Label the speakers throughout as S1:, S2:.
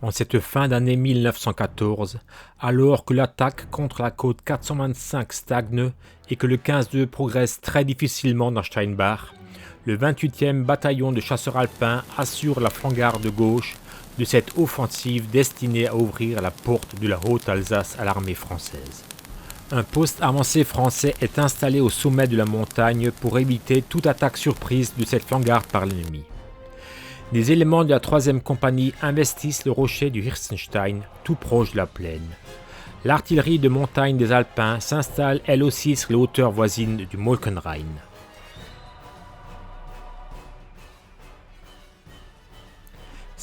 S1: En cette fin d'année 1914, alors que l'attaque contre la côte 425 stagne et que le 15-2 progresse très difficilement dans Steinbach, le 28e bataillon de chasseurs alpins assure la flanc-garde gauche de cette offensive destinée à ouvrir la porte de la Haute-Alsace à l'armée française. Un poste avancé français est installé au sommet de la montagne pour éviter toute attaque surprise de cette flanc-garde par l'ennemi. Des éléments de la 3e compagnie investissent le rocher du Hirschenstein, tout proche de la plaine. L'artillerie de montagne des Alpins s'installe elle aussi sur les hauteurs voisines du Molkenrain.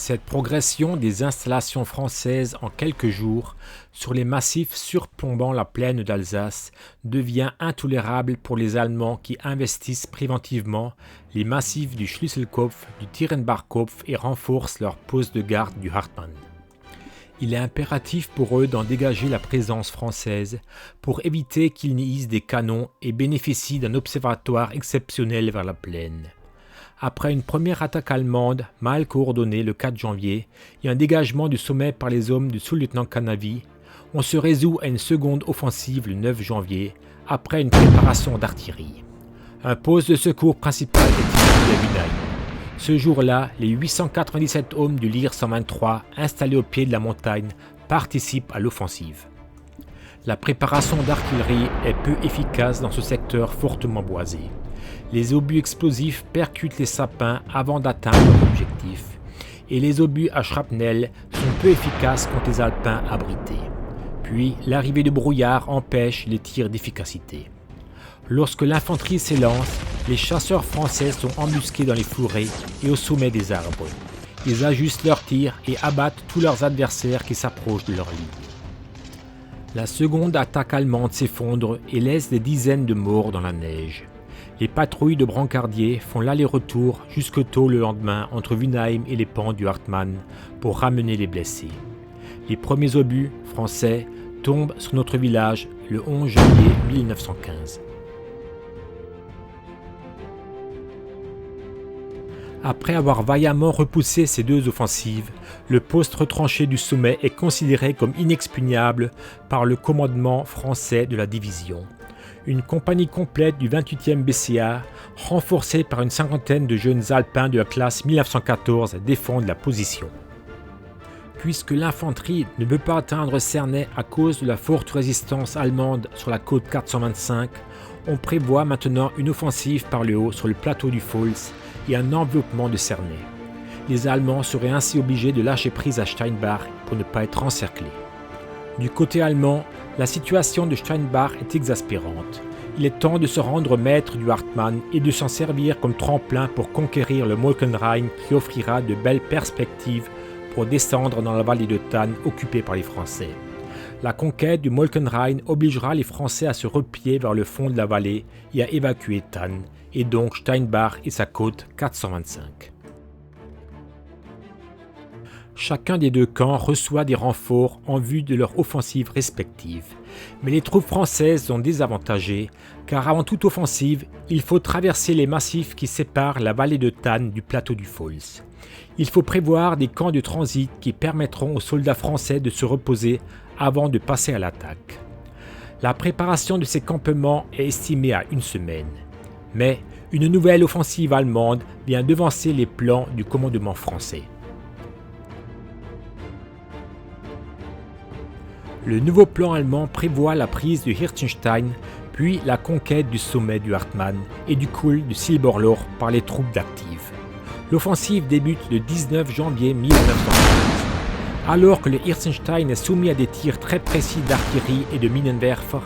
S1: Cette progression des installations françaises en quelques jours sur les massifs surplombant la plaine d'Alsace devient intolérable pour les Allemands qui investissent préventivement les massifs du Schlüsselkopf, du Tierenbachkopf et renforcent leur poste de garde du Hartmann. Il est impératif pour eux d'en dégager la présence française pour éviter qu'ils n'y hissent des canons et bénéficient d'un observatoire exceptionnel vers la plaine. Après une première attaque allemande mal coordonnée le 4 janvier et un dégagement du sommet par les hommes du sous-lieutenant Canavi, on se résout à une seconde offensive le 9 janvier après une préparation d'artillerie. Un poste de secours principal est situé à Wunheim. Ce jour-là, les 897 hommes du Lyre 123 installés au pied de la montagne participent à l'offensive. La préparation d'artillerie est peu efficace dans ce secteur fortement boisé. Les obus explosifs percutent les sapins avant d'atteindre leur objectif, et les obus à shrapnel sont peu efficaces contre les alpins abrités. Puis, l'arrivée du brouillard empêche les tirs d'efficacité. Lorsque l'infanterie s'élance, les chasseurs français sont embusqués dans les fourrés et au sommet des arbres. Ils ajustent leurs tirs et abattent tous leurs adversaires qui s'approchent de leur ligne. La seconde attaque allemande s'effondre et laisse des dizaines de morts dans la neige. Les patrouilles de brancardiers font l'aller-retour jusque tôt le lendemain entre Wunheim et les pans du Hartmann pour ramener les blessés. Les premiers obus français tombent sur notre village le 11 janvier 1915. Après avoir vaillamment repoussé ces deux offensives, le poste retranché du sommet est considéré comme inexpugnable par le commandement français de la division. Une compagnie complète du 28e BCA, renforcée par une cinquantaine de jeunes alpins de la classe 1914, défendent la position. Puisque l'infanterie ne peut pas atteindre Cernay à cause de la forte résistance allemande sur la côte 425, on prévoit maintenant une offensive par le haut sur le plateau du Fals et un enveloppement de Cernay. Les Allemands seraient ainsi obligés de lâcher prise à Steinbach pour ne pas être encerclés. Du côté allemand, la situation de Steinbach est exaspérante. Il est temps de se rendre maître du Hartmann et de s'en servir comme tremplin pour conquérir le Molkenrain qui offrira de belles perspectives pour descendre dans la vallée de Thann occupée par les Français. La conquête du Molkenrain obligera les Français à se replier vers le fond de la vallée et à évacuer Thann, et donc Steinbach et sa côte 425. Chacun des deux camps reçoit des renforts en vue de leur offensive respective. Mais les troupes françaises sont désavantagées, car avant toute offensive, il faut traverser les massifs qui séparent la vallée de Thann du plateau du Fals. Il faut prévoir des camps de transit qui permettront aux soldats français de se reposer avant de passer à l'attaque. La préparation de ces campements est estimée à une semaine. Mais une nouvelle offensive allemande vient devancer les plans du commandement français. Le nouveau plan allemand prévoit la prise du Hirschenstein, puis la conquête du sommet du Hartmann et du col du Silberloch par les troupes d'Active. L'offensive débute le 19 janvier 1915. Alors que le Hirschenstein est soumis à des tirs très précis d'artillerie et de Minenwerfer,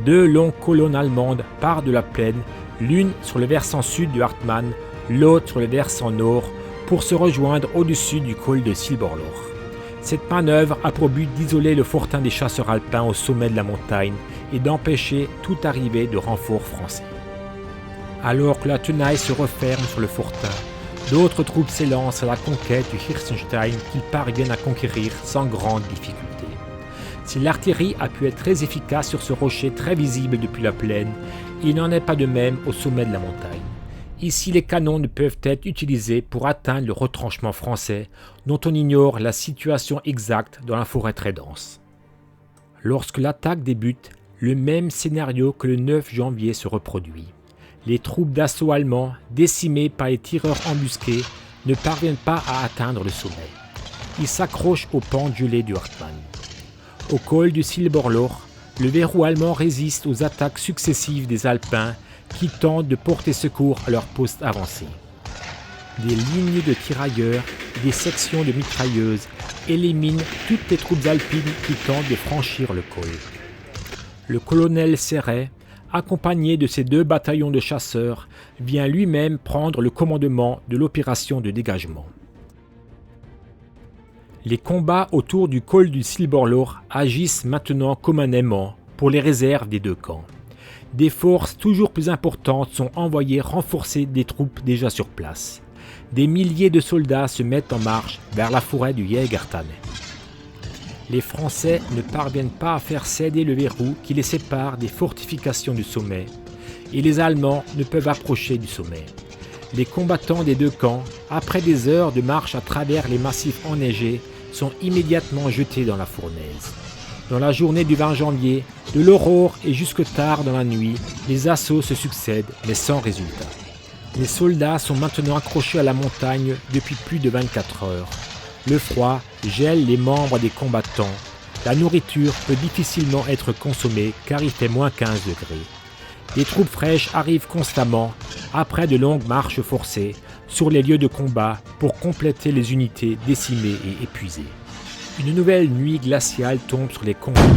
S1: deux longues colonnes allemandes partent de la plaine, l'une sur le versant sud du Hartmann, l'autre sur le versant nord, pour se rejoindre au-dessus du col de Silberloch. Cette manœuvre a pour but d'isoler le fortin des chasseurs alpins au sommet de la montagne et d'empêcher toute arrivée de renforts français. Alors que la tenaille se referme sur le fortin, d'autres troupes s'élancent à la conquête du Hirschenstein qu'ils parviennent à conquérir sans grande difficulté. Si l'artillerie a pu être très efficace sur ce rocher très visible depuis la plaine, il n'en est pas de même au sommet de la montagne. Ici, les canons ne peuvent être utilisés pour atteindre le retranchement français, dont on ignore la situation exacte dans la forêt très dense. Lorsque l'attaque débute, le même scénario que le 9 janvier se reproduit. Les troupes d'assaut allemands, décimées par les tireurs embusqués, ne parviennent pas à atteindre le sommet. Ils s'accrochent aux pentes gelées du Hartmann. Au col du Silberloch, le verrou allemand résiste aux attaques successives des Alpins qui tentent de porter secours à leur poste avancé. Des lignes de tirailleurs et des sections de mitrailleuses éliminent toutes les troupes alpines qui tentent de franchir le col. Le colonel Serret, accompagné de ses 2 bataillons de chasseurs, vient lui-même prendre le commandement de l'opération de dégagement. Les combats autour du col du Silberloch agissent maintenant comme un aimant pour les réserves des 2 camps. Des forces toujours plus importantes sont envoyées renforcer des troupes déjà sur place. Des milliers de soldats se mettent en marche vers la forêt du Jägertanne. Les Français ne parviennent pas à faire céder le verrou qui les sépare des fortifications du sommet, et les Allemands ne peuvent approcher du sommet. Les combattants des 2 camps, après des heures de marche à travers les massifs enneigés, sont immédiatement jetés dans la fournaise. Dans la journée du 20 janvier, de l'aurore et jusque tard dans la nuit, les assauts se succèdent, mais sans résultat. Les soldats sont maintenant accrochés à la montagne depuis plus de 24 heures. Le froid gèle les membres des combattants. La nourriture peut difficilement être consommée car il fait moins 15 degrés. Les troupes fraîches arrivent constamment, après de longues marches forcées, sur les lieux de combat pour compléter les unités décimées et épuisées. Une nouvelle nuit glaciale tombe sur les combattants.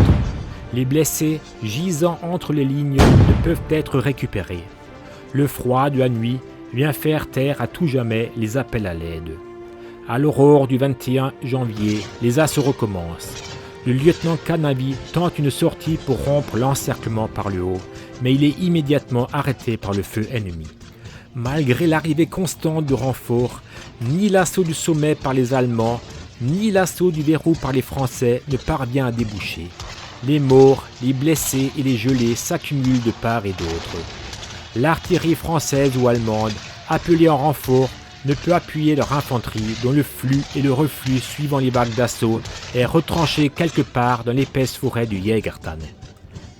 S1: Les blessés, gisant entre les lignes, ne peuvent être récupérés. Le froid de la nuit vient faire taire à tout jamais les appels à l'aide. À l'aurore du 21 janvier, les assauts recommencent. Le lieutenant Canavi tente une sortie pour rompre l'encerclement par le haut, mais il est immédiatement arrêté par le feu ennemi. Malgré l'arrivée constante de renforts, ni l'assaut du sommet par les Allemands, ni l'assaut du verrou par les Français ne parvient à déboucher. Les morts, les blessés et les gelés s'accumulent de part et d'autre. L'artillerie française ou allemande, appelée en renfort, ne peut appuyer leur infanterie dont le flux et le reflux suivant les vagues d'assaut est retranché quelque part dans l'épaisse forêt du Jägertanne.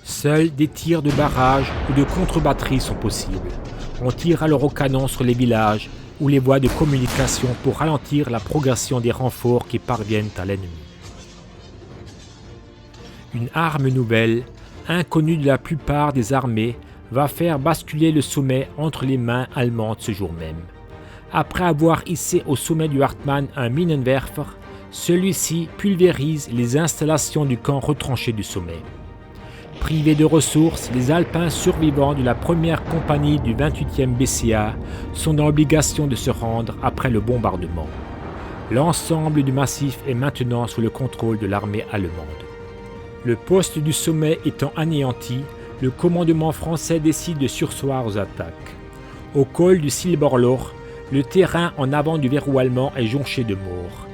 S1: Seuls des tirs de barrage ou de contre-batterie sont possibles. On tire alors au canon sur les villages ou les voies de communication pour ralentir la progression des renforts qui parviennent à l'ennemi. Une arme nouvelle, inconnue de la plupart des armées, va faire basculer le sommet entre les mains allemandes ce jour même. Après avoir hissé au sommet du Hartmann un Minenwerfer, celui-ci pulvérise les installations du camp retranché du sommet. Privés de ressources, les Alpins survivants de la première compagnie du 28e BCA sont dans l'obligation de se rendre après le bombardement. L'ensemble du massif est maintenant sous le contrôle de l'armée allemande. Le poste du sommet étant anéanti, le commandement français décide de surseoir aux attaques. Au col du Silberloch, le terrain en avant du verrou allemand est jonché de morts.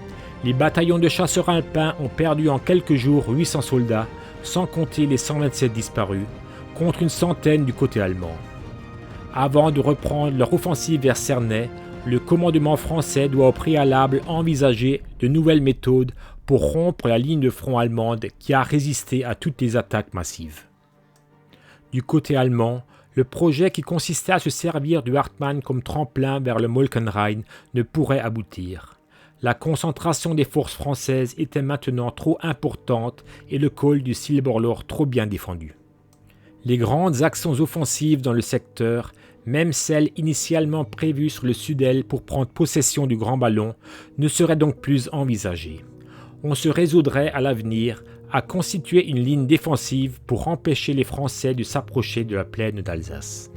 S1: Les bataillons de chasseurs alpins ont perdu en quelques jours 800 soldats, sans compter les 127 disparus, contre une centaine du côté allemand. Avant de reprendre leur offensive vers Cernay, le commandement français doit au préalable envisager de nouvelles méthodes pour rompre la ligne de front allemande qui a résisté à toutes les attaques massives. Du côté allemand, le projet qui consistait à se servir du Hartmann comme tremplin vers le Molkenrain ne pourrait aboutir. La concentration des forces françaises était maintenant trop importante et le col du Silberloch trop bien défendu. Les grandes actions offensives dans le secteur, même celles initialement prévues sur le Sudel pour prendre possession du Grand Ballon, ne seraient donc plus envisagées. On se résoudrait à l'avenir à constituer une ligne défensive pour empêcher les Français de s'approcher de la plaine d'Alsace.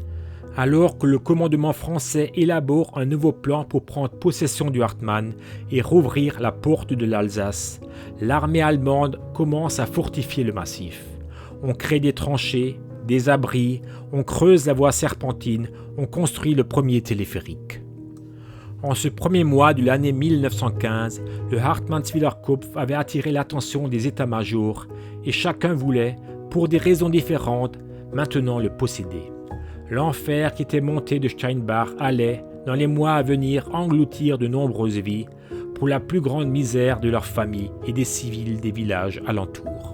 S1: Alors que le commandement français élabore un nouveau plan pour prendre possession du Hartmann et rouvrir la porte de l'Alsace, l'armée allemande commence à fortifier le massif. On crée des tranchées, des abris, on creuse la voie serpentine, on construit le premier téléphérique. En ce premier mois de l'année 1915, le Hartmannswiller Kopf avait attiré l'attention des états-majors et chacun voulait, pour des raisons différentes, maintenant le posséder. L'enfer qui était monté de Steinbach allait, dans les mois à venir, engloutir de nombreuses vies, pour la plus grande misère de leurs familles et des civils des villages alentours.